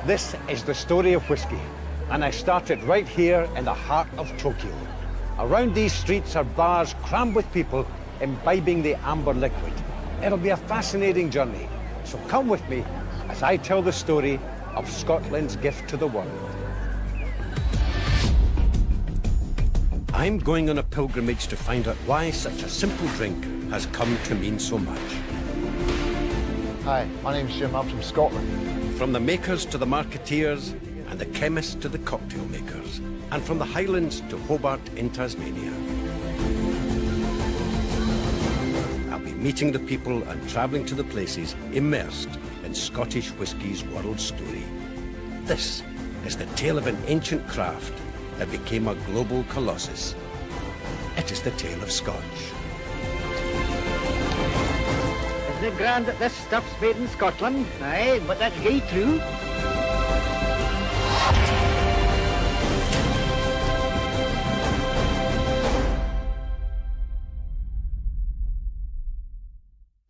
This is the story of whiskey, and I started right here in the heart of Tokyo. Around these streets are bars crammed with people imbibing the amber liquid. It'll be a fascinating journey, so come with me as I tell the story of Scotland's gift to the world. I'm going on a pilgrimage to find out why such a simple drink has come to mean so much. Hi, my name's Jim. I'm from Scotland. From the makers to the marketeers, and the chemists to the cocktail makers, and from the Highlands to Hobart in Tasmania. I'll be meeting the people and travelling to the places immersed in Scottish whisky's world story. This is the tale of an ancient craft that became a global colossus. It is the tale of Scotch. Isn't it grand that this stuff's made in Scotland? Aye, but that's gay true.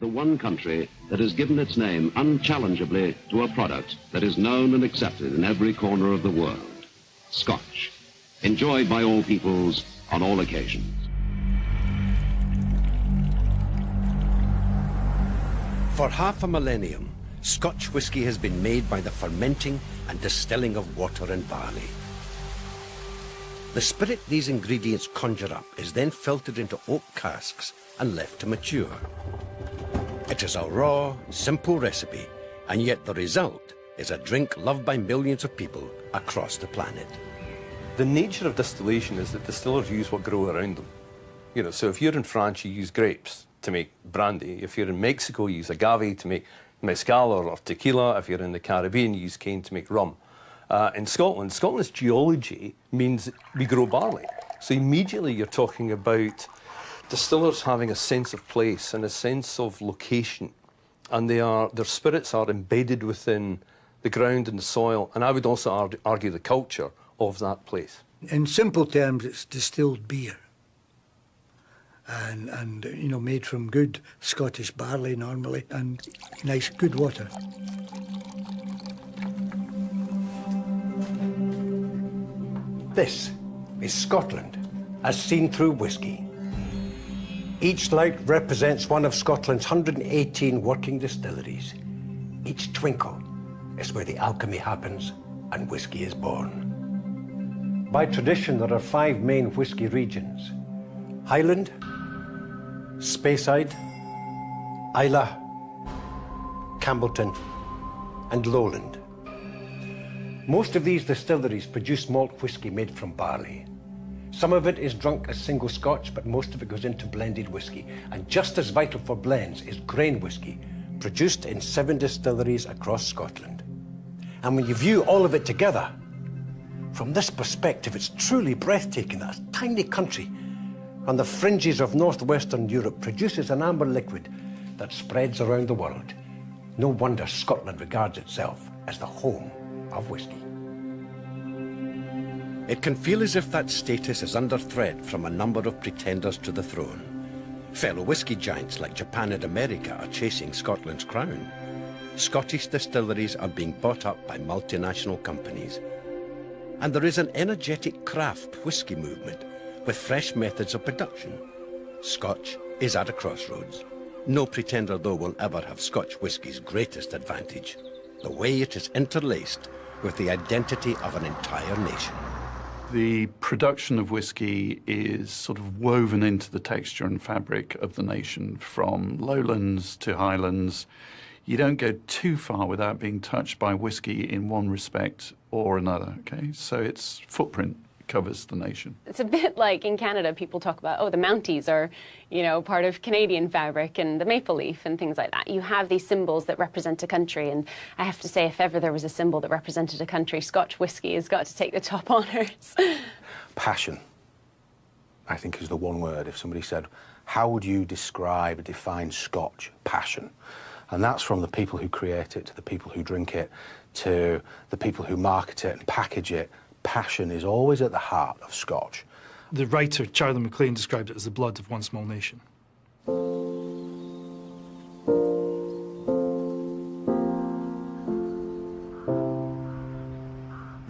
The one country that has given its name unchallengeably to a product that is known and accepted in every corner of the world. Scotch, enjoyed by all peoples on all occasions. For half a millennium, Scotch whisky has been made by the fermenting and distilling of water and barley. The spirit these ingredients conjure up is then filtered into oak casks and left to mature. It is a raw, simple recipe, and yet the result is a drink loved by millions of people across the planet. The nature of distillation is that distillers use what grow around them. You know, so if you're in France, you use grapes to make brandy. If you're in Mexico, you use agave to make mezcal or tequila. If you're in the Caribbean, you use cane to make rum. In Scotland, Scotland's geology means we grow barley. So immediately you're talking about distillers having a sense of place and a sense of location. And their spirits are embedded within the ground and the soil. And I would also argue the culture of that place. In simple terms, it's distilled beer. And you know, made from good Scottish barley normally, and nice, good water. This is Scotland, as seen through whisky. Each light represents one of Scotland's 118 working distilleries. Each twinkle is where the alchemy happens and whisky is born. By tradition, there are 5 main whisky regions: Highland, Speyside, Islay, Campbeltown, and Lowland. Most of these distilleries produce malt whisky made from barley. Some of it is drunk as single Scotch, but most of it goes into blended whisky. And just as vital for blends is grain whisky, produced in 7 distilleries across Scotland. And when you view all of it together, from this perspective, it's truly breathtaking that a tiny country on the fringes of northwestern Europe produces an amber liquid that spreads around the world. No wonder Scotland regards itself as the home of whisky. It can feel as if that status is under threat from a number of pretenders to the throne. Fellow whisky giants like Japan and America are chasing Scotland's crown. Scottish distilleries are being bought up by multinational companies. And there is an energetic craft whisky movement with fresh methods of production. Scotch is at a crossroads. No pretender, though, will ever have Scotch whisky's greatest advantage: the way it is interlaced with the identity of an entire nation. The production of whisky is sort of woven into the texture and fabric of the nation, from lowlands to highlands. You don't go too far without being touched by whisky in one respect or another, okay? So its footprint covers the nation. It's a bit like in Canada, people talk about, oh, the Mounties are, you know, part of Canadian fabric, and the maple leaf and things like that. You have these symbols that represent a country, and I have to say, if ever there was a symbol that represented a country, Scotch whisky has got to take the top honours. Passion, I think, is the one word. If somebody said, how would you describe, define Scotch? Passion. And that's from the people who create it, to the people who drink it, to the people who market it and package it. Passion is always at the heart of Scotch. The writer Charlie MacLean described it as the blood of one small nation.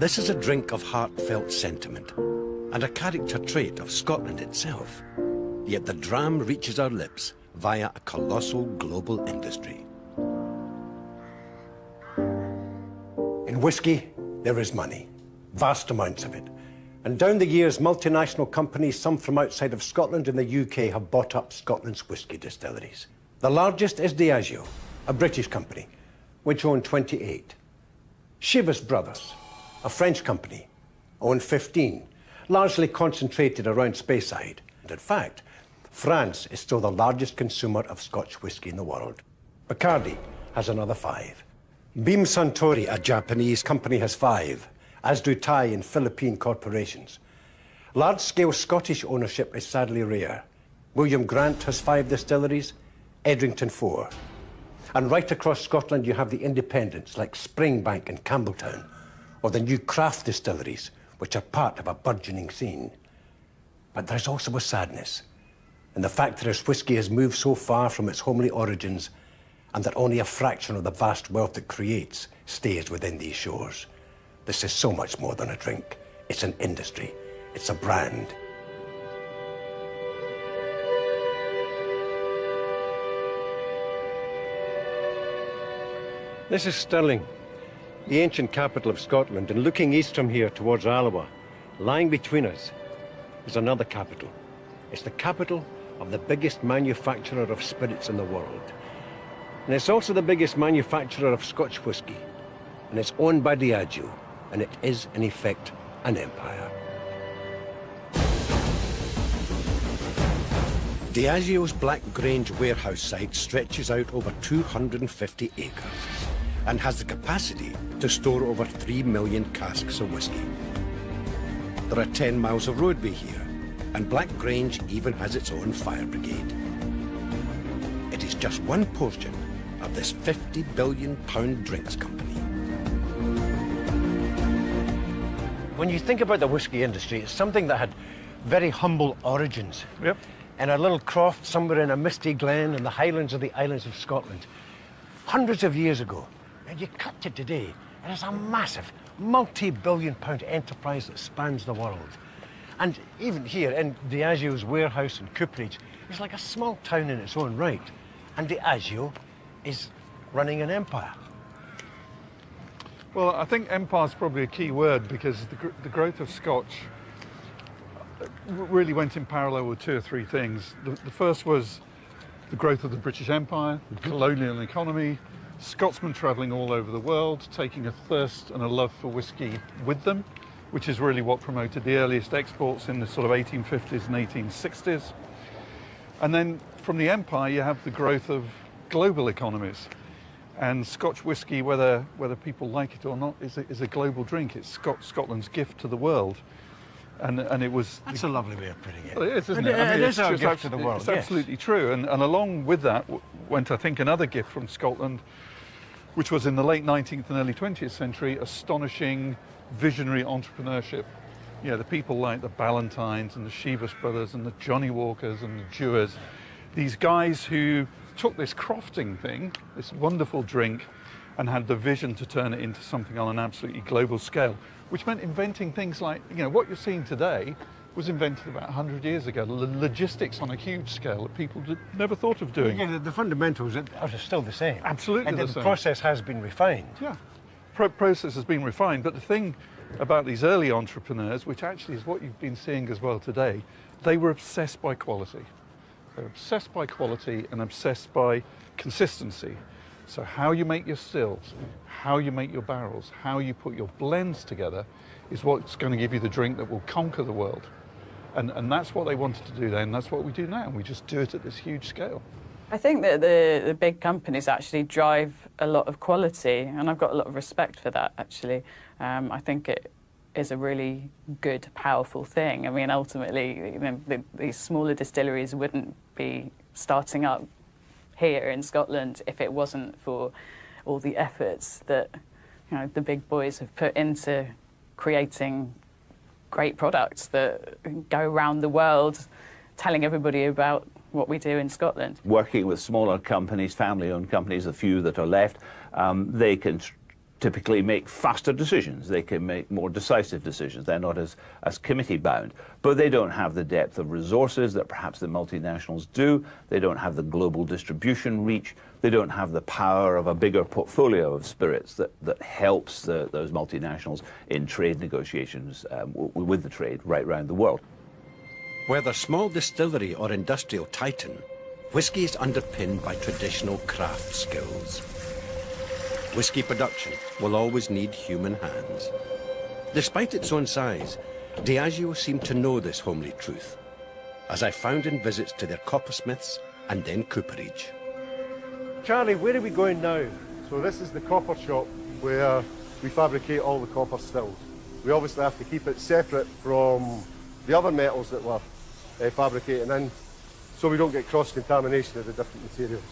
This is a drink of heartfelt sentiment and a character trait of Scotland itself. Yet the dram reaches our lips via a colossal global industry. In whisky, there is money, vast amounts of it. And down the years, multinational companies, some from outside of Scotland and the UK, have bought up Scotland's whisky distilleries. The largest is Diageo, a British company, which owned 28. Chivas Brothers, a French company, owned 15, largely concentrated around Speyside. And in fact, France is still the largest consumer of Scotch whisky in the world. Bacardi has another 5. Beam Suntory, a Japanese company, has 5, as do Thai and Philippine corporations. Large-scale Scottish ownership is sadly rare. William Grant has 5 distilleries, Edrington 4. And right across Scotland you have the independents like Springbank and Campbelltown, or the new craft distilleries, which are part of a burgeoning scene. But there's also a sadness in the fact that as whisky has moved so far from its homely origins, and that only a fraction of the vast wealth it creates stays within these shores. This is so much more than a drink. It's an industry. It's a brand. This is Stirling, the ancient capital of Scotland, and looking east from here towards Alloa, lying between us, is another capital. It's the capital of the biggest manufacturer of spirits in the world. And it's also the biggest manufacturer of Scotch whisky. And it's owned by Diageo, and it is, in effect, an empire. Diageo's Black Grange warehouse site stretches out over 250 acres and has the capacity to store over 3 million casks of whisky. There are 10 miles of roadway here, and Black Grange even has its own fire brigade. It is just one portion of this £50 billion drinks company. When you think about the whisky industry, it's something that had very humble origins. Yep. In a little croft somewhere in a misty glen in the highlands of the islands of Scotland, hundreds of years ago. And you cut to today, and it's a massive, multi-billion-pound enterprise that spans the world. And even here in Diageo's warehouse and cooperage, it's like a small town in its own right. And Diageo is running an empire. Well, I think empire is probably a key word, because the growth of Scotch really went in parallel with 2 or 3 things. The first was the growth of the British Empire, the colonial economy, Scotsmen travelling all over the world, taking a thirst and a love for whisky with them, which is really what promoted the earliest exports in the sort of 1850s and 1860s. And then from the empire, you have the growth of global economies. And Scotch whisky, whether people like it or not, is a global drink. It's Scotland's gift to the world. And it was... That's a lovely way of putting it. Well, it is, isn't it? I mean, it is our gift to the world, It's absolutely true. And along with that went, I think, another gift from Scotland, which was in the late 19th and early 20th century, astonishing visionary entrepreneurship. You know, the people like the Ballantynes and the Chivas Brothers and the Johnny Walkers and the Dewars, these guys who took this crofting thing, this wonderful drink, and had the vision to turn it into something on an absolutely global scale, which meant inventing things like, you know, what you're seeing today was invented about 100 years ago. Logistics on a huge scale that people never thought of doing. Yeah, the fundamentals are still the same. Absolutely and the the same. process has been refined. Yeah, process has been refined, but the thing about these early entrepreneurs, which actually is what you've been seeing as well today, they were obsessed by quality. They're obsessed by quality and obsessed by consistency. So how you make your stills, how you make your barrels, how you put your blends together is what's going to give you the drink that will conquer the world. And that's what they wanted to do then, and that's what we do now. We just do it at this huge scale. I think that the big companies actually drive a lot of quality, and I've got a lot of respect for that, actually. I think it is a really good, powerful thing. I mean, ultimately, you know, these smaller distilleries wouldn't be starting up here in Scotland if it wasn't for all the efforts that, you know, the big boys have put into creating great products that go around the world telling everybody about what we do in Scotland. Working with smaller companies, family-owned companies, the few that are left, they can typically make faster decisions. They can make more decisive decisions. They're not as committee bound, but they don't have the depth of resources that perhaps the multinationals do. They don't have the global distribution reach. They don't have the power of a bigger portfolio of spirits that helps those multinationals in trade negotiations with the trade right around the world. Whether small distillery or industrial titan, whisky is underpinned by traditional craft skills. Whisky production will always need human hands. Despite its own size, Diageo seemed to know this homely truth, as I found in visits to their coppersmiths and then cooperage. Charlie, where are we going now? So this is the copper shop where we fabricate all the copper stills. We obviously have to keep it separate from the other metals that we're fabricating in, so we don't get cross-contamination of the different materials.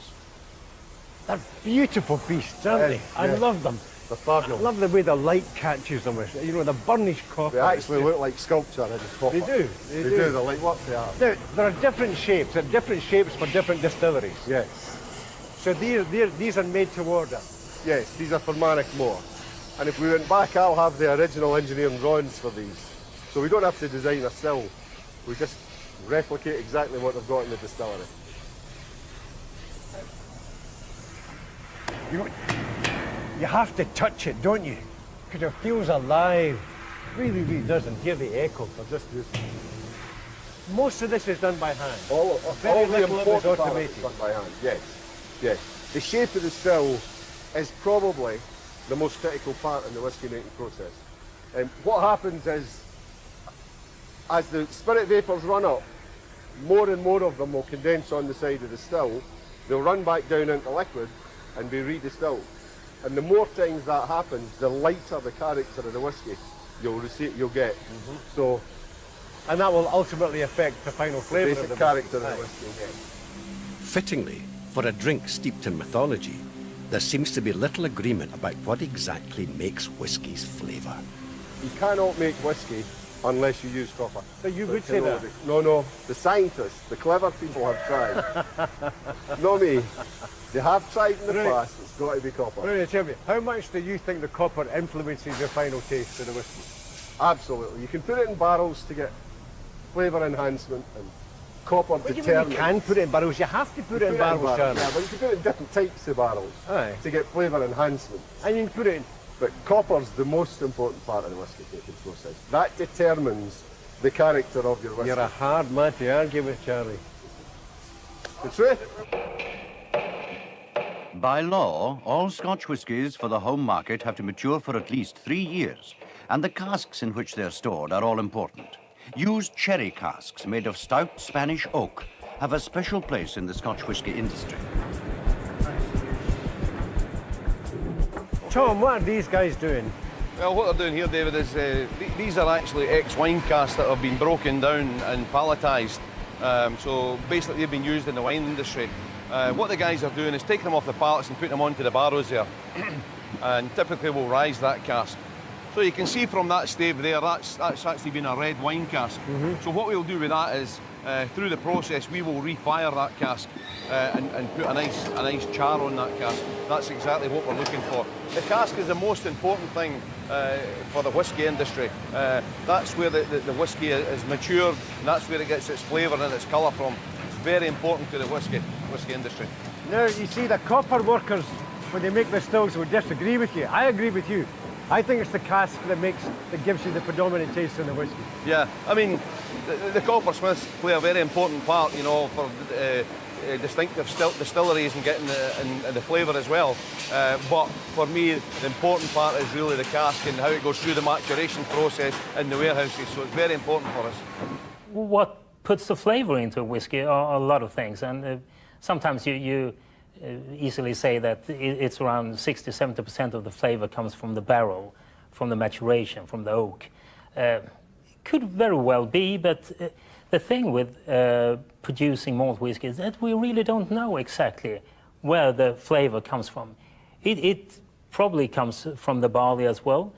They're beautiful beasts, aren't they? I love them. They're fabulous. I love the way the light catches them. You know, the burnished copper. They actually look like sculpture in the copper. They do. They do. They're like what they are. There are different shapes. There are different shapes for different distilleries. Yes. So these are made to order? Yes, these are for Manic Moore. And if we went back, I'll have the original engineering drawings for these. So we don't have to design a still. We just replicate exactly what they've got in the distillery. You have to touch it, don't you? Because it feels alive. Really, really doesn't hear the echo. Most of this is done by hand. All Very the little of it is important automated. is done by hand. Yes, yes. The shape of the still is probably the most critical part in the whisky making process. And what happens is, as the spirit vapours run up, more and more of them will condense on the side of the still. They'll run back down into liquid and be redistilled. And the more times that happens, the lighter the character of the whisky you'll get. So, and that will ultimately affect the final flavour of the basic character of the whisky you'll get. Fittingly, for a drink steeped in mythology, there seems to be little agreement about what exactly makes whisky's flavour. You cannot make whisky unless you use copper. So you would say that? No. The scientists, the clever people have tried. Not me. They have tried in the past. It's got to be copper. Really, tell me, how much do you think the copper influences the final taste of the whisky? Absolutely. You can put it in barrels to get flavour enhancement, and copper determines. You can put it in barrels. You have to put it in barrels, Charlie. Yeah, but you can put it in different types of barrels to get flavour enhancement. And you can put it in. But copper's the most important part of the whisky making process. That determines the character of your whisky. You're a hard man to argue with, Charlie. The truth. By law, all Scotch whiskies for the home market have to mature for at least 3 years, and the casks in which they're stored are all important. Used sherry casks made of stout Spanish oak have a special place in the Scotch whisky industry. Tom, what are these guys doing? Well, what they're doing here, David, is these are actually ex-wine casks that have been broken down and palletised. So basically they've been used in the wine industry. What the guys are doing is taking them off the pallets and putting them onto the barrows there. And typically we'll rise that cask. So you can see from that stave there, that's actually been a red wine cask. So what we'll do with that is, through the process, we will refire that cask and put a nice char on that cask. That's exactly what we're looking for. The cask is the most important thing for the whisky industry. That's where the whisky is matured, and that's where it gets its flavour and its colour from. It's very important to the whisky industry. Now, you see, the copper workers, when they make the stills, will disagree with you. I agree with you. I think it's the cask that gives you the predominant taste in the whisky. Yeah, I mean, the coppersmiths play a very important part, you know, for distinctive distilleries and getting the flavour as well. But for me, the important part is really the cask and how it goes through the maturation process in the warehouses. So it's very important for us. What puts the flavour into a whisky are a lot of things, and sometimes you easily say that it's around 60–70% of the flavour comes from the barrel, from the maturation, from the oak. Could very well be, but the thing with producing malt whisky is that we really don't know exactly where the flavour comes from. It probably comes from the barley as well.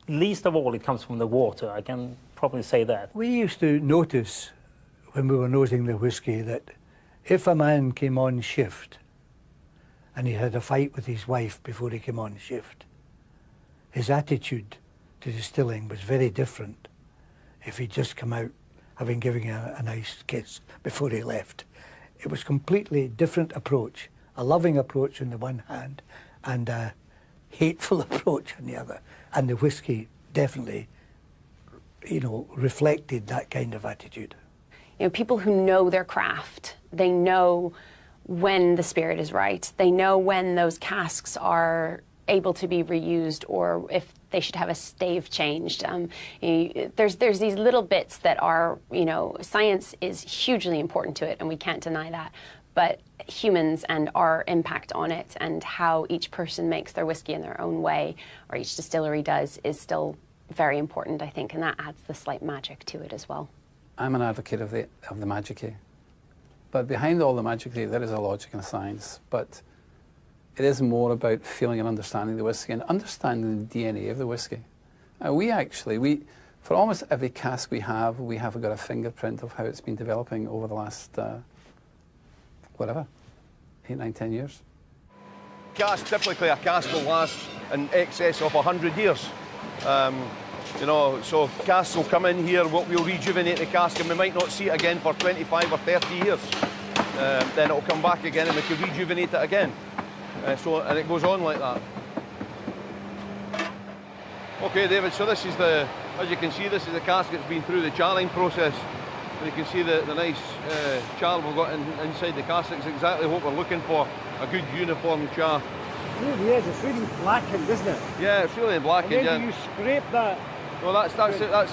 Least of all, it comes from the water. I can probably say that. We used to notice when we were nosing the whisky that if a man came on shift and he had a fight with his wife before he came on shift, his attitude to distilling was very different if he'd just come out having given a nice kiss before he left. It was completely different approach, a loving approach on the one hand and a hateful approach on the other. And the whisky definitely, you know, reflected that kind of attitude. You know, people who know their craft, they know when the spirit is right. They know when those casks are able to be reused or if they should have a stave changed. There's these little bits that are, you know, science is hugely important to it and we can't deny that. But humans and our impact on it and how each person makes their whiskey in their own way, or each distillery does, is still very important, I think, and that adds the slight magic to it as well. I'm an advocate of the magic, but behind all the magic there is a logic and a science. But it is more about feeling and understanding the whiskey and understanding the DNA of the whiskey. We for almost every cask we have got a fingerprint of how it's been developing over the last whatever, 8, 9, 10 years. Typically a cask will last in excess of 100 years. You know, so casks will come in here, we'll rejuvenate the cask and we might not see it again for 25 or 30 years. Then it'll come back again and we can rejuvenate it again. And it goes on like that. Okay, David, so this is as you can see, this is the cask that's been through the charring process. You can see the nice char we've got inside the cask. It's exactly what we're looking for, a good uniform char. It really is, it's really blackened, isn't it? Yeah, it's really blackened, and yeah. then you scrape that. Well, that's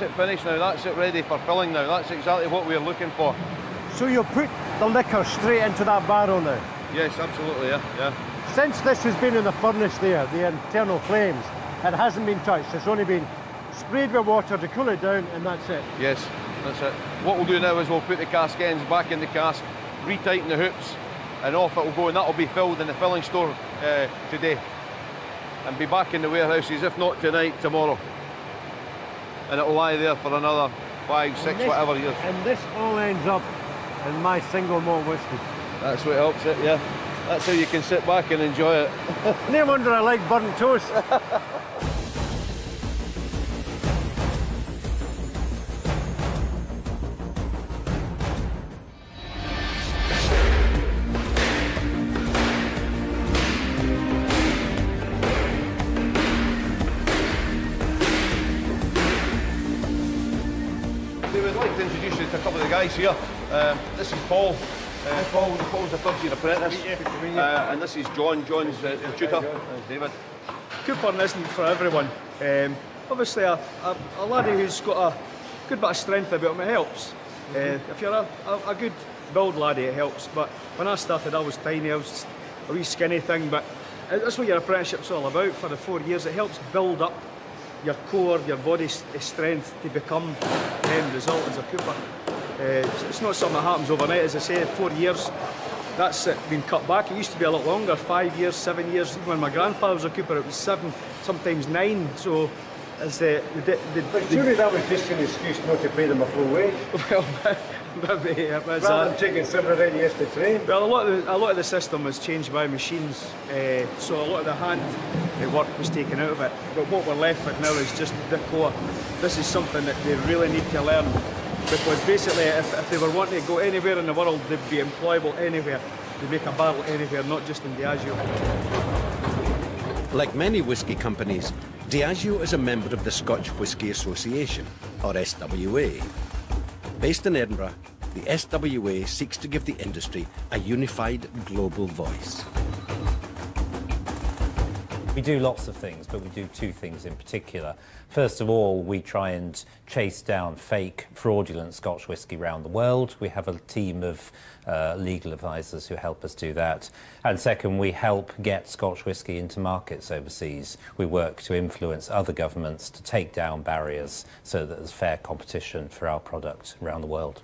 it finished now, that's it ready for filling now. That's exactly what we're looking for. So you'll put the liquor straight into that barrel now? Yes, absolutely, yeah. Since this has been in the furnace there, the internal flames, it hasn't been touched, it's only been sprayed with water to cool it down and that's it? Yes, that's it. What we'll do now is we'll put the cask ends back in the cask, retighten the hoops, and off it will go, and that'll be filled in the filling store today. And be back in the warehouses, if not tonight, tomorrow. And it'll lie there for another 5, 6, whatever years. And this all ends up in my single malt whisky. That's what helps it, yeah. That's how you can sit back and enjoy it. No wonder I like burnt toast. We'd like to introduce you to a couple of the guys here. This is Paul. Paul's a third-year apprentice. And this is John. John's the tutor. David. Coupering isn't for everyone. Obviously, a laddie who's got a good bit of strength about him, it helps. If you're a good build laddie, it helps. But when I started, I was tiny. I was a wee skinny thing. But that's what your apprenticeship's all about. For the 4 years, it helps build up your core, your body strength to become the end result as a cooper. It's not something that happens overnight, as I say. 4 years, that's been cut back. It used to be a lot longer, 5 years, 7 years. Even when my grandfather was a cooper, it was 7, sometimes 9. So, as but surely that was just an excuse not to pay them a full wage. Well, maybe it was. Rather than taking 7 or 8 years to train. Well, a lot of the system was changed by machines, so a lot of the hand work was taken out of it. But what we're left with now is just the core. This is something that they really need to learn, because basically if they were wanting to go anywhere in the world, they'd be employable anywhere. They make a barrel anywhere, not just in Diageo. Like many whisky companies, Diageo is a member of the Scotch Whisky Association, or SWA. Based in Edinburgh, the SWA seeks to give the industry a unified global voice. We do lots of things, but we do 2 things in particular. First of all, we try and chase down fake, fraudulent Scotch whisky around the world. We have a team of legal advisors who help us do that. And second, we help get Scotch whisky into markets overseas. We work to influence other governments to take down barriers so that there's fair competition for our product around the world.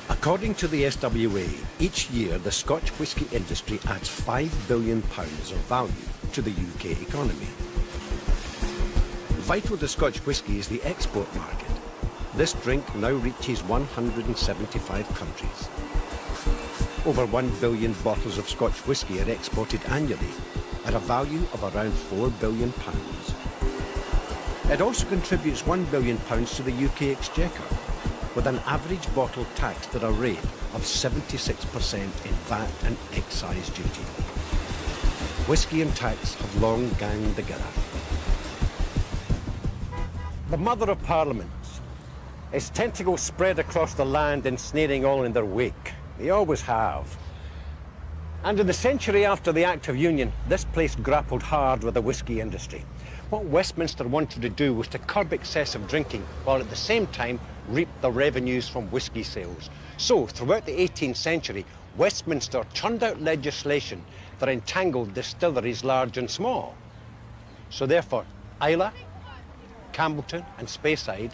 According to the SWA, each year the Scotch whisky industry adds £5 billion of value to the UK economy. Vital to Scotch whisky is the export market. This drink now reaches 175 countries. Over 1 billion bottles of Scotch whisky are exported annually, at a value of around £4 billion. It also contributes £1 billion to the UK exchequer, with an average bottle taxed at a rate of 76% in VAT and excise duty. Whisky and tax have long ganged together. The Mother of Parliaments. Its tentacles spread across the land, ensnaring all in their wake. They always have. And in the century after the Act of Union, this place grappled hard with the whisky industry. What Westminster wanted to do was to curb excessive drinking, while at the same time reap the revenues from whisky sales. So, throughout the 18th century, Westminster churned out legislation that entangled distilleries large and small. So therefore, Islay, Campbelltown and Speyside,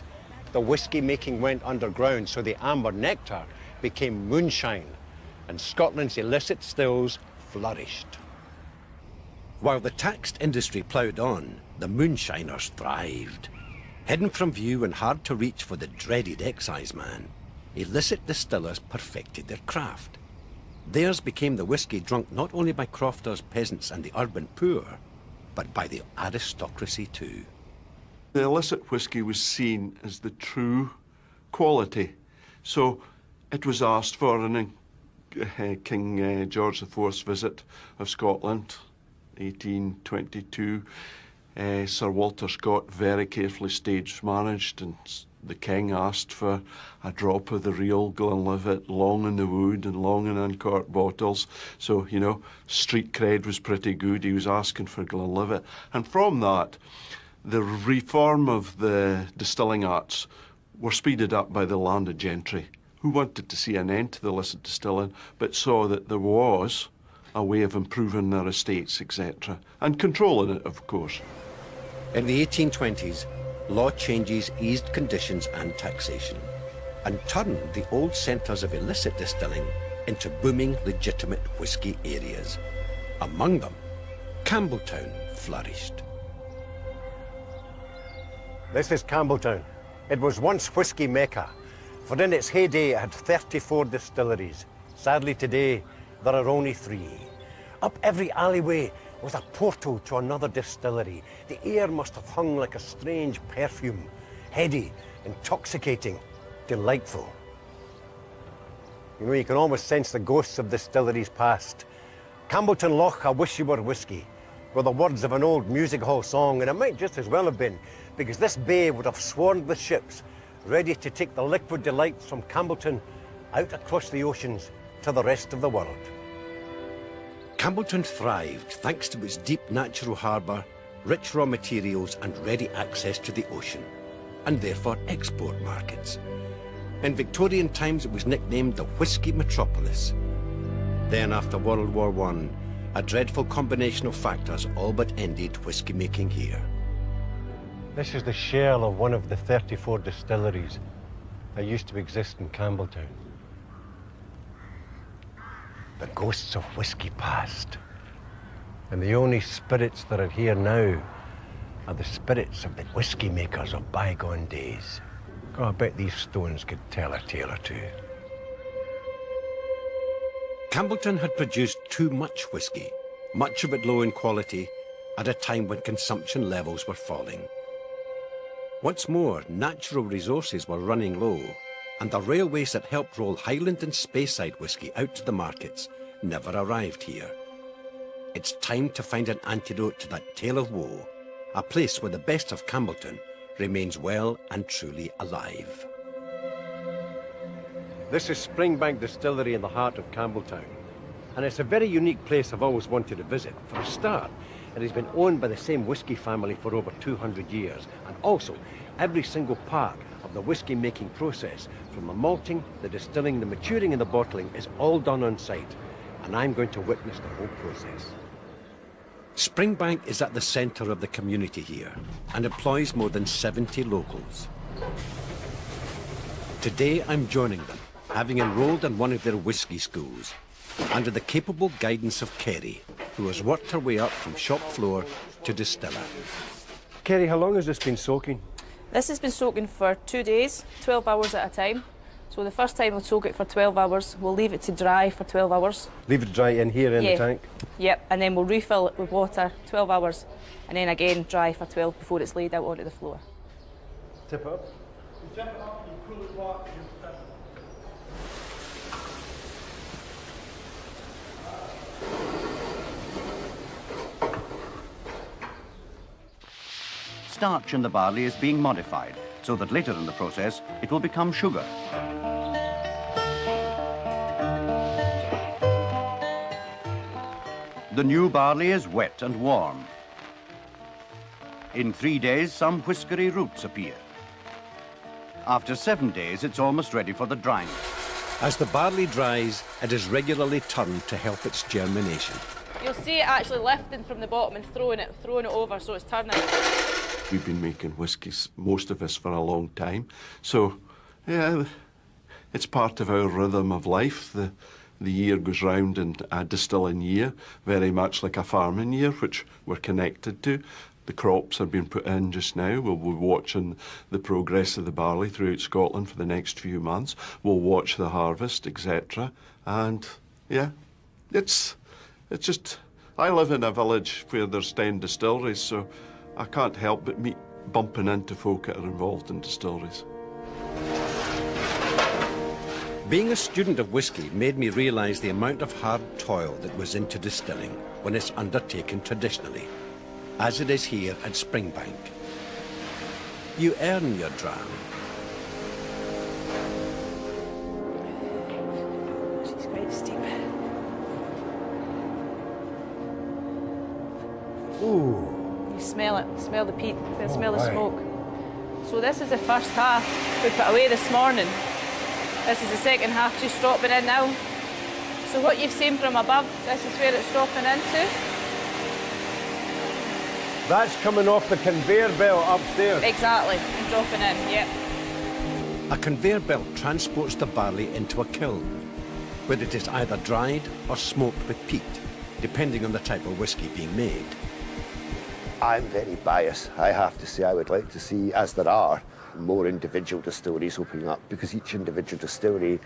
the whisky making went underground, so the amber nectar became moonshine, and Scotland's illicit stills flourished. While the taxed industry ploughed on, the moonshiners thrived. Hidden from view and hard to reach for the dreaded excise man, illicit distillers perfected their craft. Theirs became the whisky drunk not only by crofters, peasants and the urban poor, but by the aristocracy too. The illicit whisky was seen as the true quality. So it was asked for in King George IV's visit of Scotland, 1822. Sir Walter Scott very carefully stage managed, and the king asked for a drop of the real Glenlivet, long in the wood and long in uncorked bottles. So, you know, street cred was pretty good. He was asking for Glenlivet. And from that, the reform of the distilling arts were speeded up by the landed gentry, who wanted to see an end to the illicit distilling, but saw that there was a way of improving their estates, etc., and controlling it, of course. In the 1820s, law changes eased conditions and taxation, and turned the old centres of illicit distilling into booming, legitimate whisky areas. Among them, Campbelltown flourished. This is Campbelltown. It was once whisky mecca, for in its heyday it had 34 distilleries. Sadly today, there are only 3. Up every alleyway was a portal to another distillery. The air must have hung like a strange perfume, heady, intoxicating, delightful. You know, you can almost sense the ghosts of distilleries past. Campbelltown Loch, I wish you were whisky, were the words of an old music hall song, and it might just as well have been, because this bay would have swarmed with ships, ready to take the liquid delights from Campbelltown out across the oceans to the rest of the world. Campbelltown thrived thanks to its deep natural harbour, rich raw materials and ready access to the ocean, and therefore export markets. In Victorian times it was nicknamed the Whisky Metropolis. Then after World War I, a dreadful combination of factors all but ended whisky making here. This is the shell of one of the 34 distilleries that used to exist in Campbelltown. The ghosts of whisky past. And the only spirits that are here now are the spirits of the whisky makers of bygone days. Oh, I bet these stones could tell a tale or two. Campbelltown had produced too much whisky, much of it low in quality, at a time when consumption levels were falling. What's more, natural resources were running low, and the railways that helped roll Highland and Speyside whisky out to the markets never arrived here. It's time to find an antidote to that tale of woe, a place where the best of Campbelltown remains well and truly alive. This is Springbank Distillery in the heart of Campbelltown, and it's a very unique place I've always wanted to visit. For a start, it has been owned by the same whisky family for over 200 years, and also every single part of the whisky making process, from the malting, the distilling, the maturing and the bottling, is all done on site, and I'm going to witness the whole process. Springbank is at the centre of the community here and employs more than 70 locals. Today I'm joining them, having enrolled in one of their whisky schools, under the capable guidance of Kerry, who has worked her way up from shop floor to distiller. Kerry, how long has this been soaking? This has been soaking for 2 days, 12 hours at a time. So the first time we'll soak it for 12 hours, we'll leave it to dry for 12 hours. Leave it dry in here in Yeah. the tank? Yep, and then we'll refill it with water, 12 hours, and then again dry for 12 before it's laid out onto the floor. Tip it up. You tip it up, you cool it back, you Starch in the barley is being modified so that later in the process it will become sugar. The new barley is wet and warm. In 3 days, some whiskery roots appear. After 7 days, it's almost ready for the drying. As the barley dries, it is regularly turned to help its germination. You'll see it actually lifting from the bottom and throwing it over so it's turning. We've been making whiskies, most of us, for a long time. So, yeah, it's part of our rhythm of life. The year goes round in a distilling year, very much like a farming year, which we're connected to. The crops are being put in just now. We'll be watching the progress of the barley throughout Scotland for the next few months. We'll watch the harvest, etc. And, yeah, it's just... I live in a village where there's 10 distilleries, so I can't help but meet bumping into folk that are involved in distilleries. Being a student of whisky made me realise the amount of hard toil that was into distilling when it's undertaken traditionally, as it is here at Springbank. You earn your dram. She's quite steep. Ooh. You smell it, smell the peat, smell the right. smoke. So this is the first half we put away this morning. This is the second half just dropping in now. So what you've seen from above, this is where it's dropping into. That's coming off the conveyor belt upstairs. Exactly, and dropping in, yep. A conveyor belt transports the barley into a kiln, where it is either dried or smoked with peat, depending on the type of whisky being made. I'm very biased. I have to say I would like to see, as there are, more individual distilleries opening up, because each individual distillery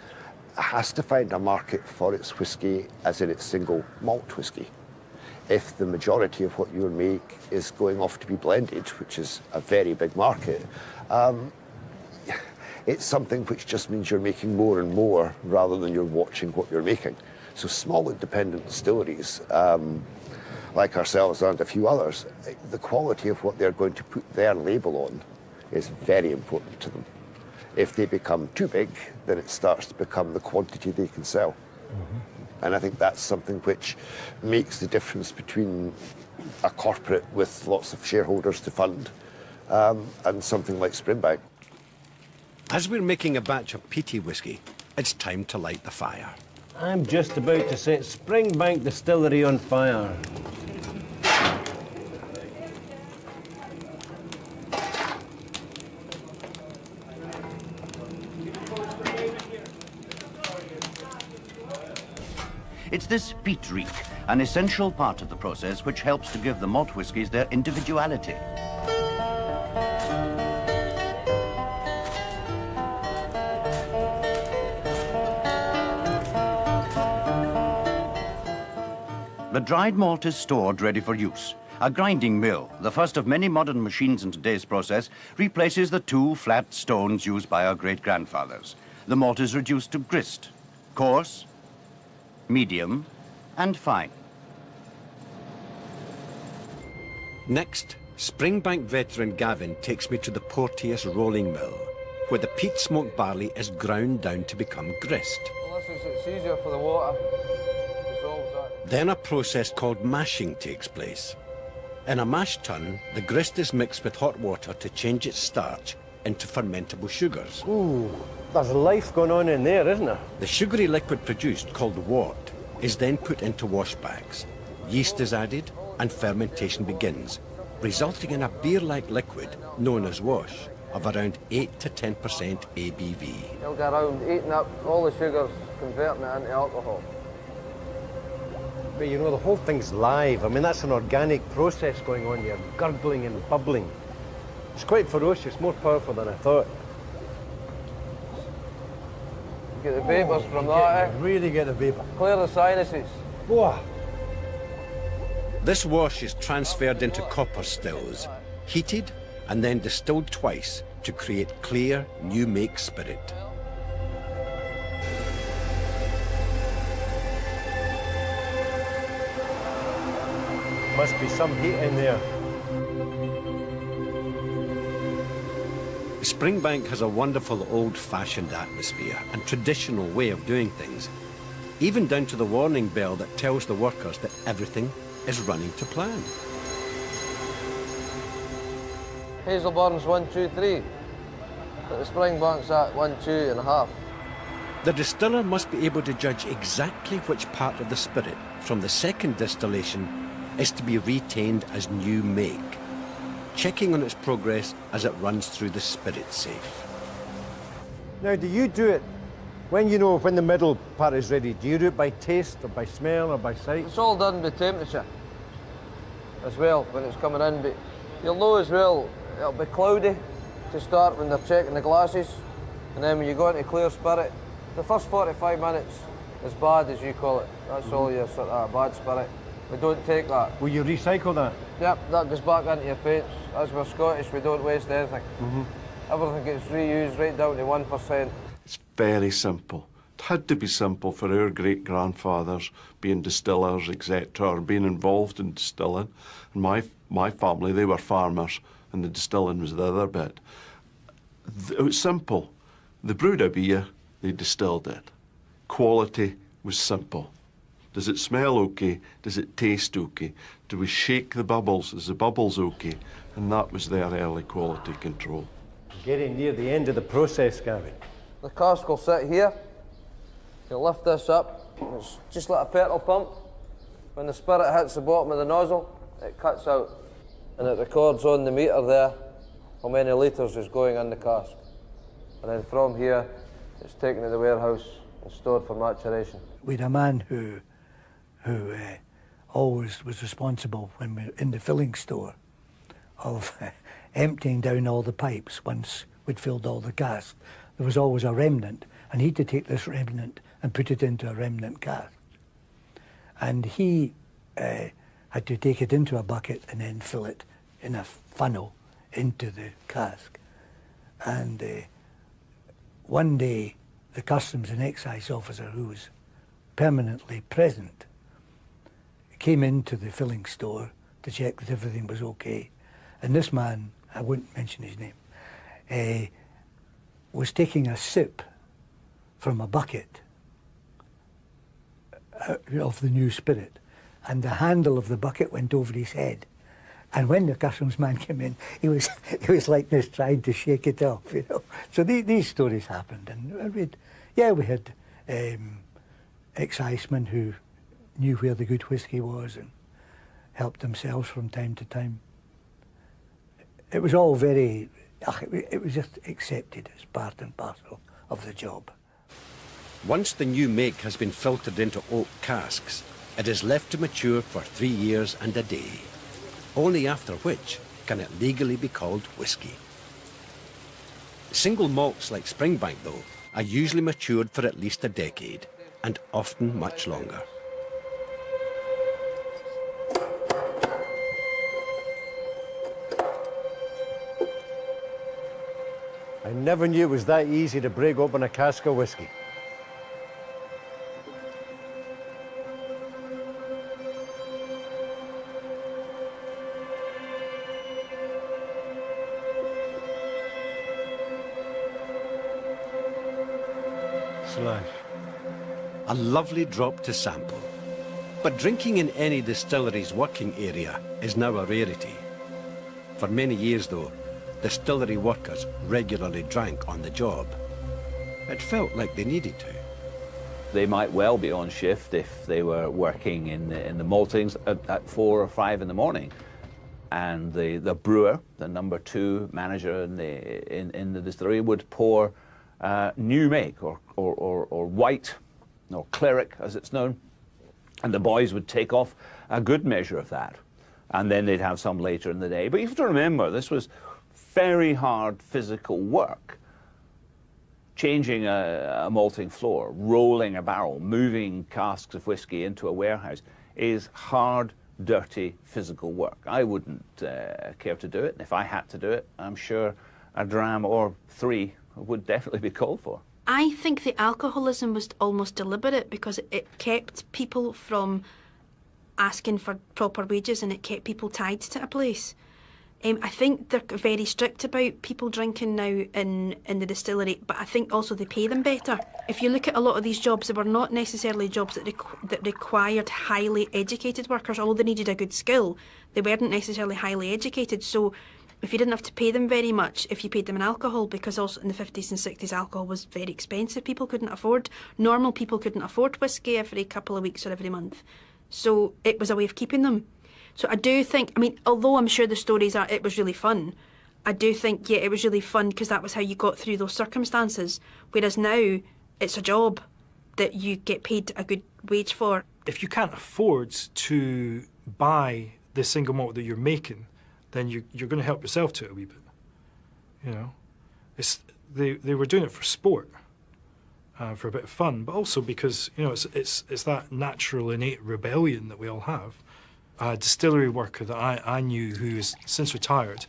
has to find a market for its whisky, as in its single malt whisky. If the majority of what you make is going off to be blended, which is a very big market, it's something which just means you're making more and more rather than you're watching what you're making. So small independent distilleries, like ourselves and a few others, the quality of what they're going to put their label on is very important to them. If they become too big, then it starts to become the quantity they can sell. Mm-hmm. And I think that's something which makes the difference between a corporate with lots of shareholders to fund and something like Springbank. As we're making a batch of peaty whisky, it's time to light the fire. I'm just about to set Springbank Distillery on fire. It's this peat reek, an essential part of the process which helps to give the malt whiskies their individuality. The dried malt is stored ready for use. A grinding mill, the first of many modern machines in today's process, replaces the 2 flat stones used by our great-grandfathers. The malt is reduced to grist, coarse, medium, and fine. Next, Springbank veteran Gavin takes me to the Porteous rolling mill, where the peat smoked barley is ground down to become grist. Well, it's easier for the water. Dissolves that. Then a process called mashing takes place. In a mash tun, the grist is mixed with hot water to change its starch into fermentable sugars. Ooh, there's life going on in there, isn't there? The sugary liquid produced, called wort, is then put into wash bags. Yeast is added and fermentation begins, resulting in a beer-like liquid known as wash of around 8 to 10% ABV. It'll go around eating up all the sugars, converting it into alcohol. But you know, the whole thing's live. I mean, that's an organic process going on here, gurgling and bubbling. It's quite ferocious, more powerful than I thought. Get the vapours from that, eh? Really get the vapour. Clear the sinuses. Whoa. This wash is transferred into copper stills, heated and then distilled twice to create clear, new make spirit. Must be some heat in there. Springbank has a wonderful old-fashioned atmosphere and traditional way of doing things, even down to the warning bell that tells the workers that everything is running to plan. Hazelburn's 1, 2, 3. But the Springbank's at 1, 2 and a half. The distiller must be able to judge exactly which part of the spirit from the second distillation is to be retained as new make, checking on its progress as it runs through the spirit safe. Now, do you do it when you know when the middle part is ready? Do you do it by taste or by smell or by sight? It's all done by temperature as well when it's coming in, but you'll know as well it'll be cloudy to start when they're checking the glasses, and then when you go into clear spirit, the first 45 minutes is bad, as you call it. That's all your sort of bad spirit. We don't take that. Will you recycle that? Yep, that goes back into your faints. As we're Scottish, we don't waste anything. Everything gets reused right down to 1%. It's very simple. It had to be simple for our great-grandfathers being distillers, etc., or being involved in distilling. And my family, they were farmers, and the distilling was the other bit. It was simple. They brewed a beer, they distilled it. Quality was simple. Does it smell okay? Does it taste okay? Do we shake the bubbles? Is the bubbles okay? And that was their early quality control. Getting near the end of the process, Gavin. The cask will sit here. You lift this up. It's just like a petrol pump. When the spirit hits the bottom of the nozzle, it cuts out. And it records on the meter there how many litres is going in the cask. And then from here, it's taken to the warehouse and stored for maturation. We had a man who always was responsible when we were in the filling store of emptying down all the pipes once we'd filled all the casks. There was always a remnant, and he had to take this remnant and put it into a remnant cask. And he had to take it into a bucket and then fill it in a funnel into the cask. And one day, the Customs and Excise officer, who was permanently present, came into the filling store to check that everything was okay. And this man, I wouldn't mention his name, was taking a sip from a bucket of the new spirit, and the handle of the bucket went over his head. And when the customs man came in, he was like this, trying to shake it off, you know. So these stories happened, and we had excisemen who knew where the good whisky was and helped themselves from time to time. It was all very, it was just accepted as part and parcel of the job. Once the new make has been filtered into oak casks, it is left to mature for 3 years and a day, only after which can it legally be called whisky. Single malts like Springbank, though, are usually matured for at least a decade, and often much longer. I never knew it was that easy to break open a cask of whisky. Slash. A lovely drop to sample. But drinking in any distillery's working area is now a rarity. For many years, though, distillery workers regularly drank on the job. It felt like they needed to. They might well be on shift if they were working in the maltings at 4 or 5 in the morning. And the brewer, the number 2 manager in the distillery, would pour new make or white or cleric, as it's known, and the boys would take off a good measure of that, and then they'd have some later in the day. But you have to remember, this was very hard physical work, changing a malting floor, rolling a barrel, moving casks of whiskey into a warehouse is hard, dirty, physical work. I wouldn't care to do it. And if I had to do it, I'm sure a dram or 3 would definitely be called for. I think the alcoholism was almost deliberate because it kept people from asking for proper wages and it kept people tied to a place. I think they're very strict about people drinking now in the distillery, but I think also they pay them better. If you look at a lot of these jobs, they were not necessarily jobs that required highly educated workers, although they needed a good skill. They weren't necessarily highly educated, so if you didn't have to pay them very much, if you paid them in alcohol, because also in the 50s and 60s alcohol was very expensive, people couldn't afford, normal people couldn't afford whiskey every couple of weeks or every month. So it was a way of keeping them. So I do think, I mean, although I'm sure the stories are, it was really fun, I do think, yeah, it was really fun because that was how you got through those circumstances. Whereas now, it's a job that you get paid a good wage for. If you can't afford to buy the single malt that you're making, then you're going to help yourself to it a wee bit. You know, they were doing it for sport, for a bit of fun, but also because, you know, it's that natural innate rebellion that we all have. A distillery worker that I knew who has since retired,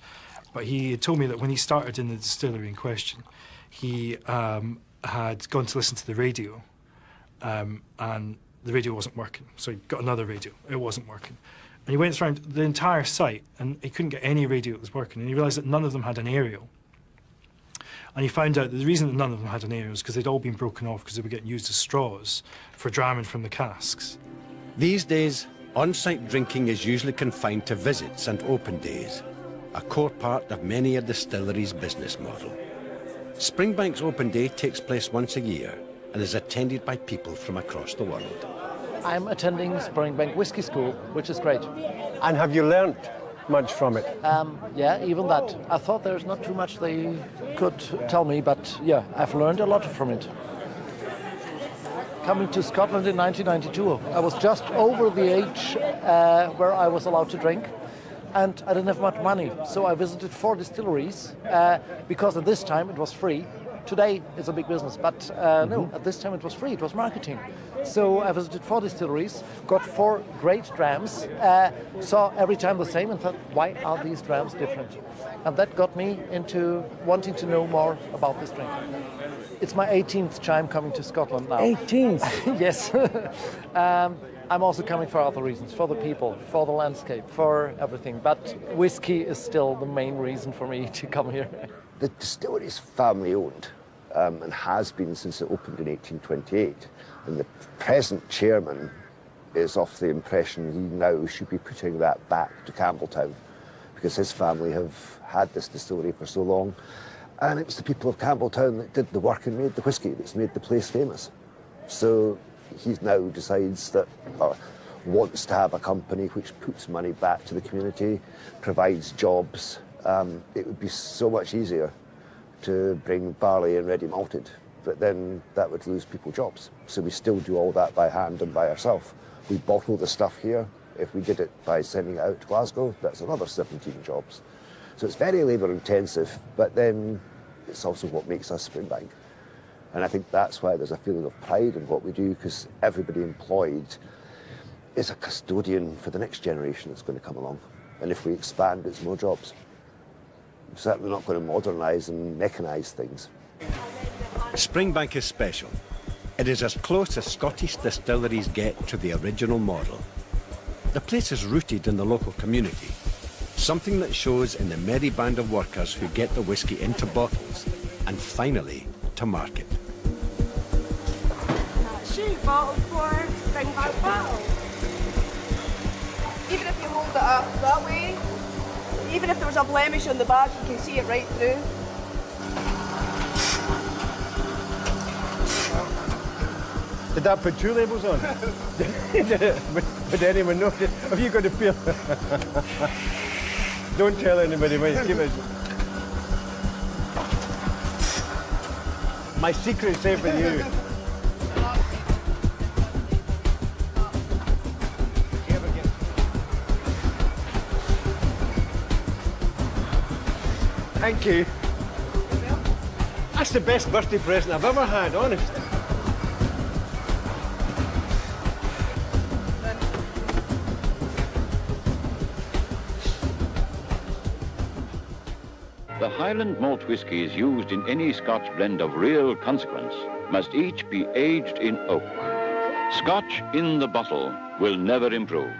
but he had told me that when he started in the distillery in question, he had gone to listen to the radio, and the radio wasn't working. So he got another radio, it wasn't working. And he went around the entire site and he couldn't get any radio that was working, and he realised that none of them had an aerial. And he found out that the reason that none of them had an aerial was because they'd all been broken off because they were getting used as straws for dramming from the casks. These days, on-site drinking is usually confined to visits and open days, a core part of many a distillery's business model. Springbank's open day takes place once a year and is attended by people from across the world. I'm attending Springbank Whisky School, which is great. And have you learnt much from it? Yeah, even that. I thought there's not too much they could tell me, but yeah, I've learned a lot from it. Coming to Scotland in 1992, I was just over the age where I was allowed to drink, and I didn't have much money, so I visited 4 distilleries because at this time it was free. Today it's a big business, but no, at this time it was free, it was marketing. So I visited 4 distilleries, got 4 great drams, saw every time the same and thought, why are these drams different? And that got me into wanting to know more about this drink. It's my 18th time coming to Scotland now. 18th? Yes. I'm also coming for other reasons, for the people, for the landscape, for everything. But whiskey is still the main reason for me to come here. The distillery is family owned and has been since it opened in 1828. And the present chairman is of the impression he now should be putting that back to Campbelltown because his family have had this distillery for so long. And it was the people of Campbelltown that did the work and made the whiskey that's made the place famous. So he now decides that, wants to have a company which puts money back to the community, provides jobs. It would be so much easier to bring barley and ready malted, but then that would lose people jobs. So we still do all that by hand and by ourselves. We bottle the stuff here. If we did it by sending it out to Glasgow, that's another 17 jobs. So it's very labour intensive, but then it's also what makes us Springbank. And I think that's why there's a feeling of pride in what we do, because everybody employed is a custodian for the next generation that's going to come along. And if we expand, it's more jobs. We're certainly not going to modernise and mechanise things. Springbank is special. It is as close as Scottish distilleries get to the original model. The place is rooted in the local community, something that shows in the merry band of workers who get the whiskey into bottles and finally to market. Shoot bottle for Springbank bottle. Even if you hold it up that way, even if there was a blemish on the back, you can see it right through. Did that put 2 labels on? Would anyone know? Have you got to feel? Don't tell anybody, mate. Keep it. My secret's safe with you. Thank you. I That's the best birthday present I've ever had, honest. The Highland malt whiskies used in any Scotch blend of real consequence must each be aged in oak. Scotch in the bottle will never improve.